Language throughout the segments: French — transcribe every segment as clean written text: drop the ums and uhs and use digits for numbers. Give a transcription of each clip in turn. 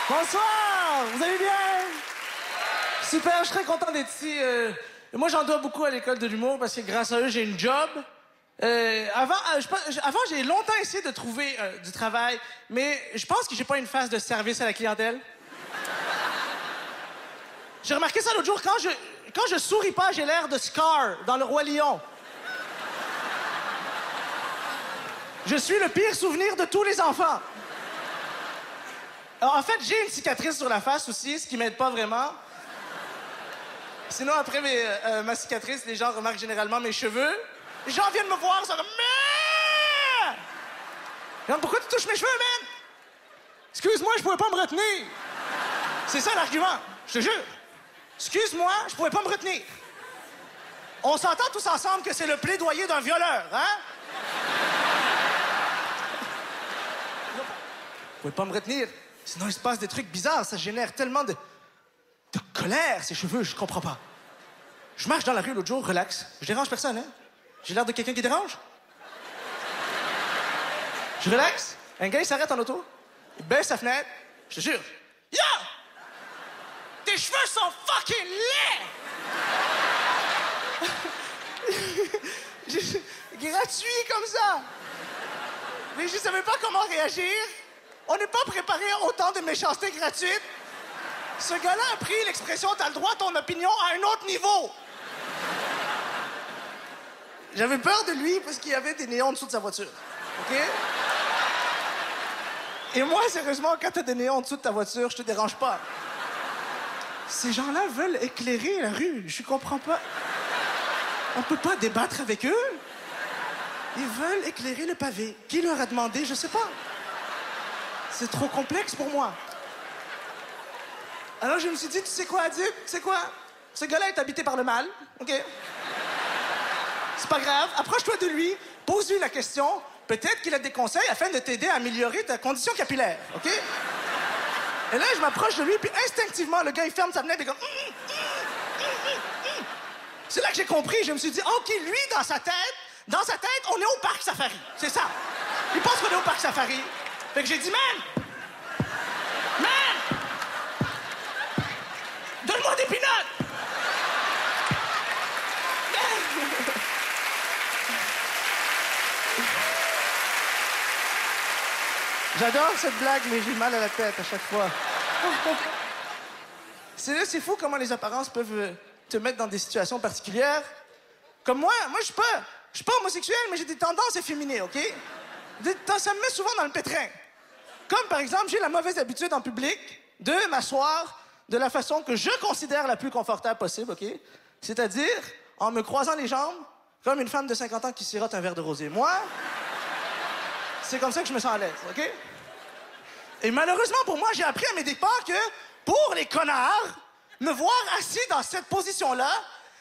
Bonsoir! Vous allez bien? Super, je suis très content d'être ici. Moi, j'en dois beaucoup à l'école de l'humour parce que grâce à eux, j'ai une job. Avant, j'ai longtemps essayé de trouver du travail, mais je pense que j'ai pas une phase de service à la clientèle. J'ai remarqué ça l'autre jour. Quand je souris pas, j'ai l'air de Scar dans Le Roi Lion. Je suis le pire souvenir de tous les enfants. Alors, en fait, j'ai une cicatrice sur la face aussi, ce qui m'aide pas vraiment. Sinon, après ma cicatrice, les gens remarquent généralement mes cheveux. Les gens viennent me voir, ils sont comme... Mais! Genre, pourquoi tu touches mes cheveux, man? Excuse-moi, je pouvais pas me retenir. C'est ça l'argument, je te jure. Excuse-moi, je pouvais pas me retenir. On s'entend tous ensemble que c'est le plaidoyer d'un violeur, hein? Je pouvais pas me retenir. Sinon, il se passe des trucs bizarres. Ça génère tellement de colère, ces cheveux, je comprends pas. Je marche dans la rue l'autre jour, relax. Je dérange personne, hein? J'ai l'air de quelqu'un qui dérange? Je relaxe. Un gars, il s'arrête en auto. Il baisse sa fenêtre. Je te jure. Yo! Tes cheveux sont fucking laids! Gratuit comme ça. Mais je savais pas comment réagir. On n'est pas préparé à autant de méchanceté gratuite. Ce gars-là a pris l'expression « t'as le droit à ton opinion » à un autre niveau. J'avais peur de lui parce qu'il y avait des néons en dessous de sa voiture. OK? Et moi, sérieusement, quand t'as des néons en dessous de ta voiture, je te dérange pas. Ces gens-là veulent éclairer la rue. Je comprends pas. On peut pas débattre avec eux. Ils veulent éclairer le pavé. Qui leur a demandé? Je sais pas. C'est trop complexe pour moi. Alors je me suis dit, tu sais quoi, Adib? Tu sais quoi? Ce gars-là est habité par le mal, OK? C'est pas grave. Approche-toi de lui, pose-lui la question. Peut-être qu'il a des conseils afin de t'aider à améliorer ta condition capillaire, OK? Et là, je m'approche de lui, puis instinctivement, le gars, il ferme sa fenêtre et comme... C'est là que j'ai compris. Je me suis dit, OK, lui, dans sa tête, on est au parc safari. C'est ça. Il pense qu'on est au parc safari. Fait que j'ai dit, man! Donne-moi des peanuts! J'adore cette blague, mais j'ai mal à la tête à chaque fois. C'est fou comment les apparences peuvent te mettre dans des situations particulières. Comme moi, je suis pas homosexuel, mais j'ai des tendances efféminées, OK? Ça me met souvent dans le pétrin. Comme, par exemple, j'ai la mauvaise habitude en public de m'asseoir de la façon que je considère la plus confortable possible, OK? C'est-à-dire en me croisant les jambes comme une femme de 50 ans qui sirote un verre de rosé. Moi, c'est comme ça que je me sens à l'aise, OK? Et malheureusement pour moi, j'ai appris à mes dépens que pour les connards, me voir assis dans cette position-là,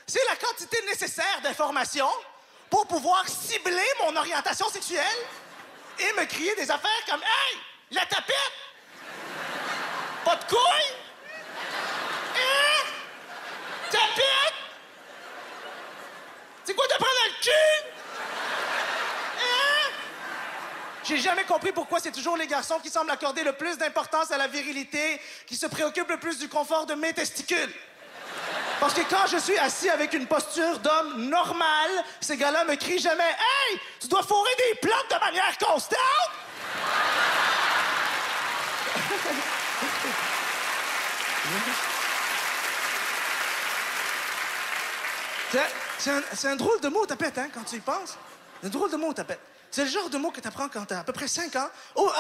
c'est la quantité nécessaire d'informations pour pouvoir cibler mon orientation sexuelle et me crier des affaires comme « Hey, la tapette! Pas de couilles? Hein? Tapette? C'est quoi te prendre dans le cul? Hein? » J'ai jamais compris pourquoi c'est toujours les garçons qui semblent accorder le plus d'importance à la virilité, qui se préoccupent le plus du confort de mes testicules. Parce que quand je suis assis avec une posture d'homme normal, ces gars-là me crient jamais « Hey, tu dois fourrer des plantes de manière constante! » C'est un drôle de mot, tapette, hein, quand tu y penses. C'est un drôle de mot, tapette. C'est le genre de mot que tu apprends quand tu as à peu près 5 ans,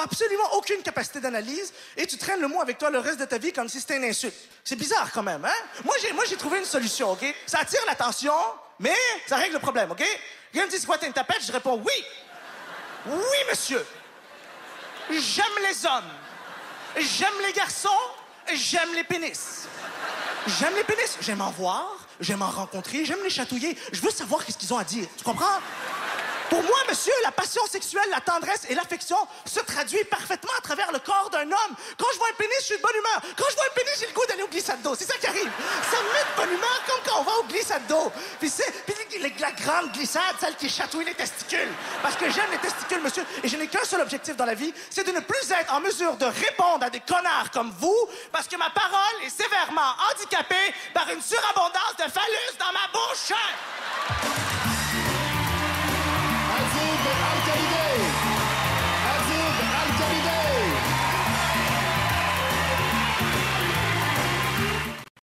absolument aucune capacité d'analyse, et tu traînes le mot avec toi le reste de ta vie comme si c'était une insulte. C'est bizarre quand même, hein? Moi, j'ai trouvé une solution, OK? Ça attire l'attention, mais ça règle le problème, OK? Quelqu'un me dit, c'est quoi, t'es une tapette? Je réponds, oui. Oui, monsieur. J'aime les hommes. J'aime les garçons. J'aime les pénis. J'aime les pénis. J'aime en voir. J'aime en rencontrer. J'aime les chatouiller. Je veux savoir qu'est-ce qu'ils ont à dire. Tu comprends? Pour moi, monsieur, la passion sexuelle, la tendresse et l'affection se traduit parfaitement à travers le corps d'un homme. Quand je vois un pénis, je suis de bonne humeur. Quand je vois un pénis, j'ai le goût d'aller au glissade d'eau. C'est ça qui arrive. Ça me met de bonne humeur comme quand on va au glissade d'eau. Puis la grande glissade, celle qui chatouille les testicules. Parce que j'aime les testicules, monsieur, et je n'ai qu'un seul objectif dans la vie, c'est de ne plus être en mesure de répondre à des connards comme vous, parce que ma parole est sévèrement handicapée par une surabondance de phallus dans ma bouche.